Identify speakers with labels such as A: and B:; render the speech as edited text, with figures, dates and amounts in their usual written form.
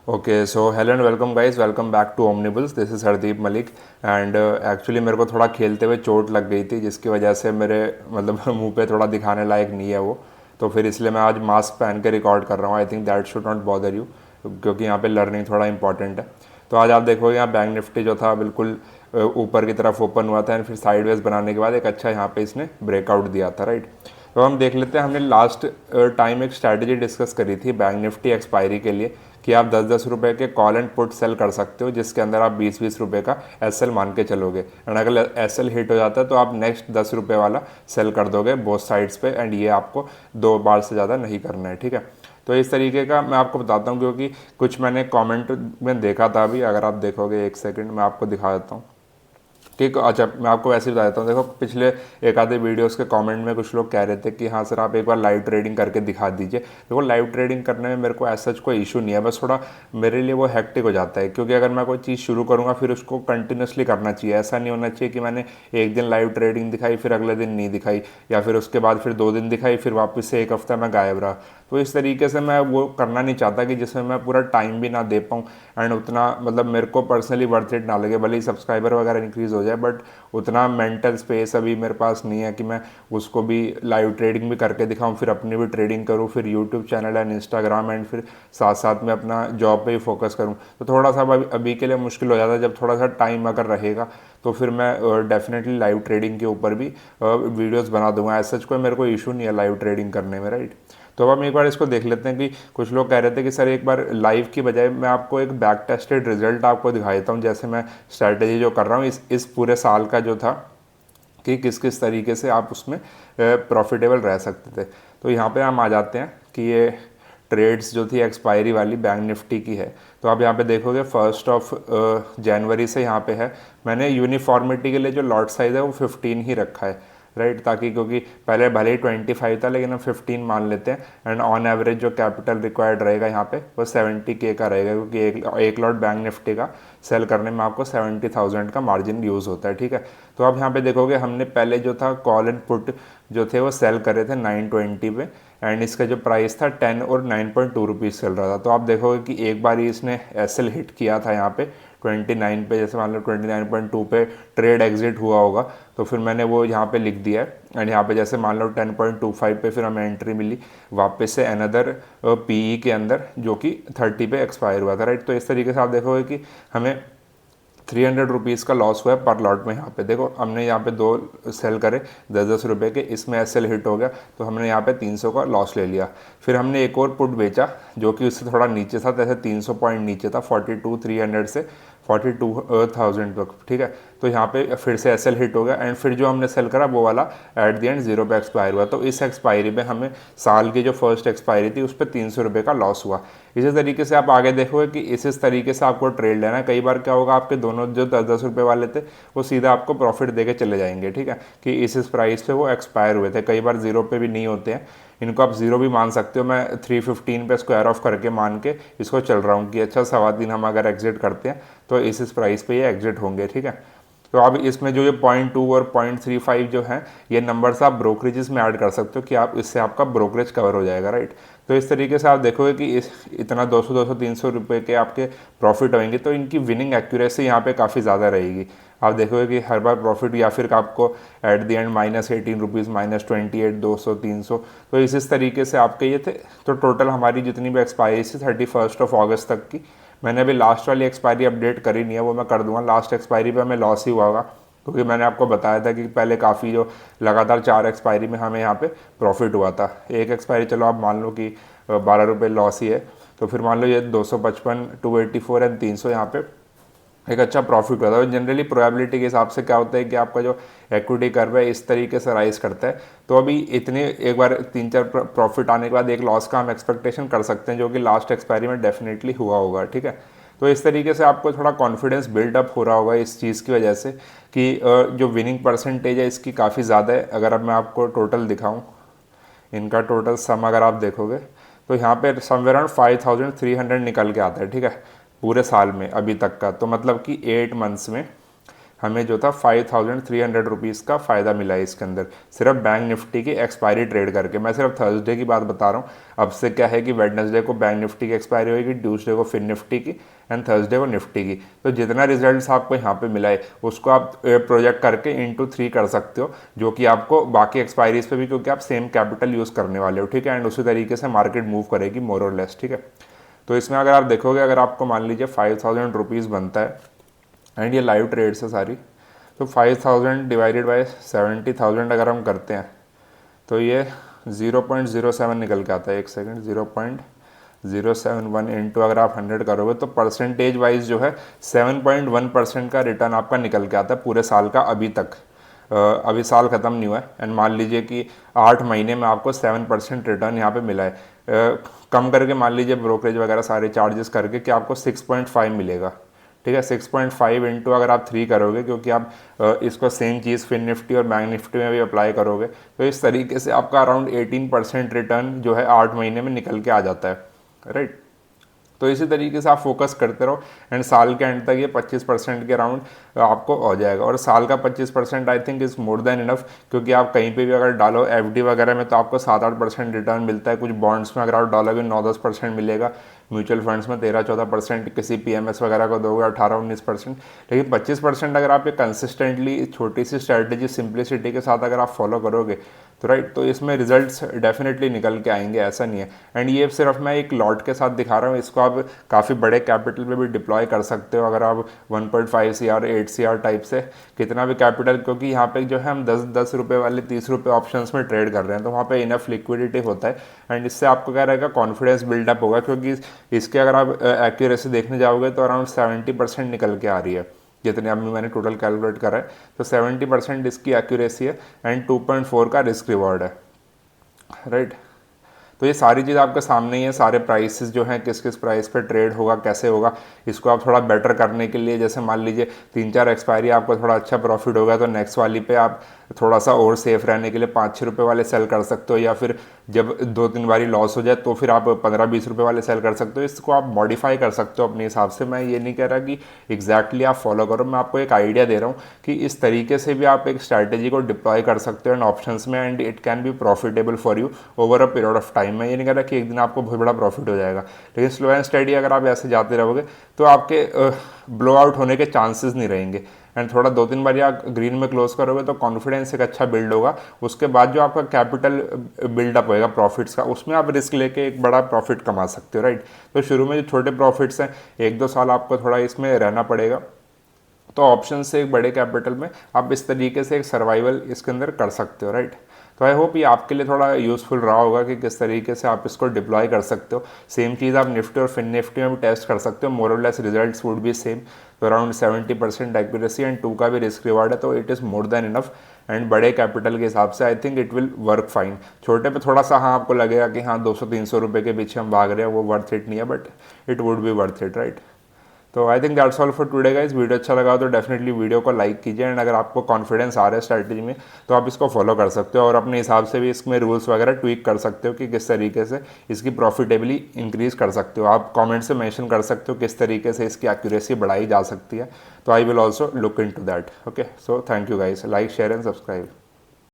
A: Okay so hello and welcome guys, welcome back to Omnibuls. This is Hardeep Malik and actually मेरे को थोड़ा खेलते हुए चोट लग गई थी, जिसकी वजह से मेरे मतलब मुंह पे थोड़ा दिखाने लायक नहीं है वो। तो फिर इसलिए मैं आज मास्क पहन के रिकॉर्ड कर रहा हूँ। I think that should not bother you, क्योंकि यहाँ पे लर्निंग थोड़ा इंपॉर्टेंट है। तो आज आप देखोगे यहाँ बैंक निफ्टी जो था बिल्कुल ऊपर की तरफ ओपन हुआ था एंड फिर साइडवेज बनाने के बाद एक अच्छा यहाँ पे इसने ब्रेकआउट दिया था, राइट। तो हम देख लेते हैं, हमने लास्ट टाइम एक स्ट्रैटेजी डिस्कस करी थी बैंक निफ्टी एक्सपायरी के लिए कि आप 10-10 रुपए के कॉल एंड पुट सेल कर सकते हो, जिसके अंदर आप 20-20 रुपए का एसएल मान के चलोगे। एंड अगर एसएल हिट हो जाता है तो आप नेक्स्ट 10 रुपए वाला सेल कर दोगे बोथ साइड्स पे, एंड ये आपको 2 बार से ज़्यादा नहीं करना है, ठीक है। तो इस तरीके का मैं आपको बताता हूँ, क्योंकि कुछ मैंने कमेंट में देखा था अभी। अगर आप देखोगे एक सेकंड मैं आपको दिखा देता हूँ। ठीक, अच्छा मैं आपको वैसे ही बता देता हूँ। देखो पिछले एक आधे वीडियोस के कमेंट में कुछ लोग कह रहे थे कि हाँ सर आप एक बार लाइव ट्रेडिंग करके दिखा दीजिए। देखो लाइव ट्रेडिंग करने में मेरे को ऐसा कोई इशू नहीं है, बस थोड़ा मेरे लिए वो हेक्टिक हो जाता है, क्योंकि अगर मैं कोई चीज़ शुरू करूँगा फिर उसको कंटिन्यूसली करना चाहिए। ऐसा नहीं होना चाहिए कि मैंने एक दिन लाइव ट्रेडिंग दिखाई फिर अगले दिन नहीं दिखाई, या फिर उसके बाद फिर 2 दिन दिखाई फिर वापस से एक हफ्ता मैं गायब रहा। तो इस तरीके से मैं वो करना नहीं चाहता कि जिसमें मैं पूरा टाइम भी ना दे पाऊँ एंड उतना मतलब मेरे को पर्सनली वर्थ इट ना लगे। भले ही सब्सक्राइबर वगैरह इंक्रीज़ हो जाए, बट उतना मेंटल स्पेस अभी मेरे पास नहीं है कि मैं उसको भी लाइव ट्रेडिंग भी करके दिखाऊं, फिर अपनी भी ट्रेडिंग करूं, फिर YouTube channel and Instagram and फिर साथ साथ में अपना जॉब पे ही फोकस करूं। तो थोड़ा सा अभी के लिए मुश्किल हो जाता है। जब थोड़ा सा टाइम अगर रहेगा तो फिर मैं डेफिनेटली लाइव ट्रेडिंग के ऊपर भी वीडियोज़ बना दूंगा। ऐसा कोई मेरे को इशू नहीं है लाइव ट्रेडिंग करने में, राइट। तो अब हम एक बार इसको देख लेते हैं कि कुछ लोग कह रहे थे कि सर एक बार लाइव की बजाय मैं आपको एक बैक टेस्टेड रिजल्ट आपको दिखा देता हूँ, जैसे मैं स्ट्रैटेजी जो कर रहा हूँ इस पूरे साल का जो था कि किस किस तरीके से आप उसमें प्रॉफिटेबल रह सकते थे। तो यहाँ पे हम आ जाते हैं कि ये ट्रेड्स जो थी एक्सपायरी वाली बैंक निफ्टी की है। तो आप यहाँ पे देखोगे 1 जनवरी से यहाँ पे है। मैंने यूनिफॉर्मिटी के लिए जो लॉट साइज़ है वो 15 ही रखा है, राइट, ताकि क्योंकि पहले भले ही 25 था लेकिन हम 15 मान लेते हैं। एंड ऑन एवरेज जो कैपिटल रिक्वायर्ड रहेगा यहाँ पे वो 70K का रहेगा, क्योंकि एक लॉट बैंक निफ्टी का सेल करने में आपको 70,000 का मार्जिन यूज़ होता है, ठीक है। तो अब यहाँ पे देखोगे हमने पहले जो था कॉल एंड पुट जो थे वो सेल करे थे 920 पे, एंड इसका जो प्राइस था 10 और 9.2 रुपीज़ चल रहा था। तो आप देखोगे कि एक बार ही इसने एसएल हिट किया था यहाँ पे 29 पे, जैसे मान लो 29.2 पे ट्रेड एग्जिट हुआ होगा, तो फिर मैंने वो यहाँ पे लिख दिया है। एंड यहाँ पे जैसे मान लो 10.25 पे फिर हमें एंट्री मिली वापस से अनदर पीई के अंदर, जो कि 30 पे एक्सपायर हुआ था, राइट। तो इस तरीके से आप देखोगे कि हमें 300 रुपीज़ का लॉस हुआ है पर लॉट में। यहाँ पे देखो हमने यहाँ पे 2 सेल करे 10-10 रुपए के, इसमें एसएल हिट हो गया तो हमने यहाँ पे 300 का लॉस ले लिया। फिर हमने एक और पुट बेचा जो कि उससे थोड़ा नीचे था, जैसे 300 पॉइंट नीचे था, 42,300 से 42,000 तक, ठीक है। तो यहाँ पे फिर से एसएल हिट हो गया एंड फिर जो हमने सेल करा वो वाला एट द एंड 0 पे एक्सपायर हुआ। तो इस एक्सपायरी में हमें साल की जो फर्स्ट एक्सपायरी थी उस पर 300 रुपये का लॉस हुआ। इसी तरीके से आप आगे देखोगे कि इस तरीके से आपको ट्रेड लेना है। कई बार क्या होगा, आपके दोनों जो 10-10 रुपये वाले थे वो सीधा आपको प्रॉफिट दे के चले जाएंगे, ठीक है, कि इस प्राइस पे वो एक्सपायर हुए थे। कई बार 0 पे भी नहीं होते हैं, इनको आप 0 भी मान सकते हो। मैं 315 पे स्क्वायर ऑफ करके मान के इसको चल रहा हूँ कि अच्छा 3.25 हम अगर एग्जिट करते हैं तो इस प्राइस पे ये एग्जिट होंगे, ठीक है। तो अब इसमें जो ये 0.2 और 0.35 जो है ये नंबर्स आप ब्रोकरेजेस में ऐड कर सकते हो कि आप इससे आपका ब्रोकरेज कवर हो जाएगा, राइट। तो इस तरीके से आप देखोगे कि इतना 200-300 रुपये के आपके प्रॉफिट होंगे, तो इनकी विनिंग एक्यूरेसी यहाँ पे काफ़ी ज़्यादा रहेगी। आप देखोगे कि हर बार प्रॉफिट या फिर आपको एट द एंड -18 रुपीज़, -28, 200, 300, तो इस तरीके से आपके ये थे। तो टोटल हमारी जितनी भी एक्सपायरी थी 31 अगस्त तक की, मैंने अभी लास्ट वाली एक्सपायरी अपडेट करी नहीं है, वो मैं कर दूंगा। लास्ट एक्सपायरी पे हमें लॉस ही हुआ होगा, क्योंकि मैंने आपको बताया था कि पहले काफ़ी जो लगातार 4 एक्सपायरी में हमें यहाँ पे प्रॉफिट हुआ था। एक एक्सपायरी चलो आप मान लो कि 12 रुपये लॉस ही है, तो फिर मान लो ये 255, 284 एंड 300 यहाँ पे एक अच्छा प्रॉफिट हुआ था। जनरली प्रोबेबिलिटी के हिसाब से क्या होता है कि आपका जो इक्विटी कर्व है इस तरीके से राइज करता है। तो अभी इतने एक बार 3-4 प्रॉफिट आने के बाद एक लॉस का हम एक्सपेक्टेशन कर सकते हैं, जो कि लास्ट एक्सपायरी में डेफिनेटली हुआ होगा, ठीक है। तो इस तरीके से आपको थोड़ा कॉन्फिडेंस बिल्डअप हो रहा होगा इस चीज़ की वजह से कि जो विनिंग परसेंटेज है इसकी काफ़ी ज़्यादा है। अगर अब मैं आपको टोटल दिखाऊँ, इनका टोटल सम अगर आप देखोगे तो यहाँ पे समवेयर अराउंड 5,300 निकल के आता है, ठीक है, पूरे साल में अभी तक का। तो मतलब कि 8 मंथ्स में हमें जो था 5300 रुपीज़ का फ़ायदा मिला है इसके अंदर, सिर्फ बैंक निफ्टी की एक्सपायरी ट्रेड करके। मैं सिर्फ थर्सडे की बात बता रहा हूँ। अब से क्या है कि वेडनेसडे को बैंक निफ्टी की एक्सपायरी होगी, ट्यूसडे को फिर निफ्टी की एंड थर्सडे को निफ्टी की। तो जितना रिजल्ट्स आपको यहाँ पे मिला है उसको आप प्रोजेक्ट करके इंटू 3 कर सकते हो, जो कि आपको बाकी एक्सपायरीज पे भी, क्योंकि आप सेम कैपिटल यूज़ करने वाले हो, ठीक है। एंड उसी तरीके से मार्केट मूव करेगी मोर और लेस, ठीक है। तो इसमें अगर आप देखोगे, अगर आपको मान लीजिए 5000 रुपीज़ बनता है एंड ये लाइव ट्रेड्स है सारी, तो 5000 डिवाइडेड बाय 70,000 अगर हम करते हैं तो ये 0.07 निकल के आता है। एक सेकंड, 0.071 इंटू अगर आप 100 करोगे तो परसेंटेज वाइज जो है 7.1% का रिटर्न आपका निकल के आता है पूरे साल का अभी तक। अभी साल ख़त्म नहीं हुआ है एंड मान लीजिए कि 8 महीने में आपको 7% रिटर्न यहाँ पे मिला है। कम करके मान लीजिए ब्रोकरेज वगैरह सारे चार्जेस करके कि आपको 6.5 मिलेगा, ठीक है। 6.5 इंटू अगर आप 3 करोगे, क्योंकि आप इसको सेम चीज़ फिन निफ्टी और बैंक निफ्टी में भी अप्लाई करोगे, तो इस तरीके से आपका अराउंड 18% रिटर्न जो है 8 महीने में निकल के आ जाता है, राइट। तो इसी तरीके से आप फोकस करते रहो एंड साल के एंड तक ये 25% के अराउंड आपको हो जाएगा। और साल का 25% I think is more than enough, क्योंकि आप कहीं पे भी अगर डालो एफडी वगैरह में तो आपको 7-8% रिटर्न मिलता है। कुछ बॉन्ड्स में अगर आप डालोगे 9-10% मिलेगा, म्यूचुअल फंड्स में 13-14%, किसी पीएमएस वगैरह को दोगे 18-19%। लेकिन 25% अगर आप ये कंसिस्टेंटली छोटी सी स्ट्रैटेजी सिंप्लिसिटी के साथ अगर आप फॉलो करोगे तो राइट, तो इसमें रिजल्ट्स डेफिनेटली निकल के आएंगे, ऐसा नहीं है। एंड ये सिर्फ मैं एक लॉट के साथ दिखा रहा हूँ, इसको आप काफ़ी बड़े कैपिटल पे भी डिप्लॉय कर सकते हो। अगर आप 1.5 CR 8 CR टाइप से कितना भी कैपिटल, क्योंकि यहाँ पे जो है हम 10 रुपये वाले 30 रुपये ऑप्शंस में ट्रेड कर रहे हैं, तो वहाँ पे इनफ लिक्विडिटी होता है एंड इससे आपको क्या रहेगा, कॉन्फिडेंस बिल्डअप होगा। क्योंकि इसके अगर आप एक्यूरेसी देखने जाओगे तो अराउंड 70% निकल के आ रही है, जितने अभी मैंने टोटल कैलकुलेट करा है। तो 70% इसकी एक्यूरेसी है एंड 2.4 का रिस्क रिवॉर्ड है, राइट। तो ये सारी चीज़ आपके सामने ही है, सारे प्राइसेस जो हैं किस किस प्राइस पे ट्रेड होगा, कैसे होगा। इसको आप थोड़ा बेटर करने के लिए, जैसे मान लीजिए 3-4 एक्सपायरी आपको थोड़ा अच्छा प्रॉफिट होगा, तो नेक्स्ट वाली पे आप थोड़ा सा और सेफ रहने के लिए 5-6 रुपये वाले सेल कर सकते हो, या फिर जब 2-3 बारी लॉस हो जाए तो फिर आप 15-20 रुपये वाले सेल कर सकते हो। इसको आप मॉडिफाई कर सकते हो अपने हिसाब से। मैं ये नहीं कह रहा कि एग्जैक्टली आप फॉलो करो, मैं आपको एक आइडिया दे रहा हूँ कि इस तरीके से भी आप एक स्ट्रैटेजी को डिप्लॉय कर सकते हो एंड ऑप्शंस में, and it can be profitable for you over a period of time. मैं ये नहीं कह रहा कि एक दिन आपको बहुत बड़ा प्रॉफिट हो जाएगा, लेकिन स्लो एंड स्टडी अगर आप ऐसे जाते रहोगे तो आपके ब्लो आउट होने के चांसेस नहीं रहेंगे। एंड थोड़ा 2-3 बार आप ग्रीन में क्लोज करोगे तो कॉन्फिडेंस एक अच्छा बिल्ड होगा। उसके बाद जो आपका कैपिटल बिल्डअप होएगा प्रॉफिट्स का, उसमें आप रिस्क लेके एक बड़ा प्रॉफिट कमा सकते हो, राइट। तो शुरू में जो छोटे प्रॉफिट्स हैं, 1-2 साल आपको थोड़ा इसमें रहना पड़ेगा। तो ऑप्शन से एक बड़े कैपिटल में आप इस तरीके से एक सर्वाइवल इसके अंदर कर सकते हो, राइट। तो आई होप ये आपके लिए थोड़ा यूज़फुल रहा होगा कि किस तरीके से आप इसको डिप्लॉय कर सकते हो। सेम चीज़ आप निफ्टी और फिन निफ्टी में भी टेस्ट कर सकते हो, मोर और less results would be same. तो अराउंड 70% एक्यूरेसी एंड 2 का भी रिस्क रिवार्ड है, तो it is more than enough. And बड़े कैपिटल के हिसाब से I think it will work fine. छोटे पे थोड़ा सा हाँ आपको लगेगा कि हाँ 200-300 रुपये के पीछे हम भाग रहे हैं, वो वर्थ इट नहीं है, but it would be worth it, right. तो I think that's all for today guys. Video अच्छा लगा तो डेफिनेटली वीडियो को लाइक कीजिए एंड अगर आपको कॉन्फिडेंस आ रहा है स्ट्रैटेजी में तो आप इसको फॉलो कर सकते हो और अपने हिसाब से भी इसमें रूल्स वगैरह ट्वीक कर सकते हो कि किस तरीके से इसकी प्रॉफिटेबली इंक्रीज कर सकते हो। आप कमेंट से मेंशन कर सकते हो किस तरीके से इसकी एक्यूरेसी बढ़ाई जा सकती है, तो I will also look into that. Okay, so thank you guys, like share and subscribe.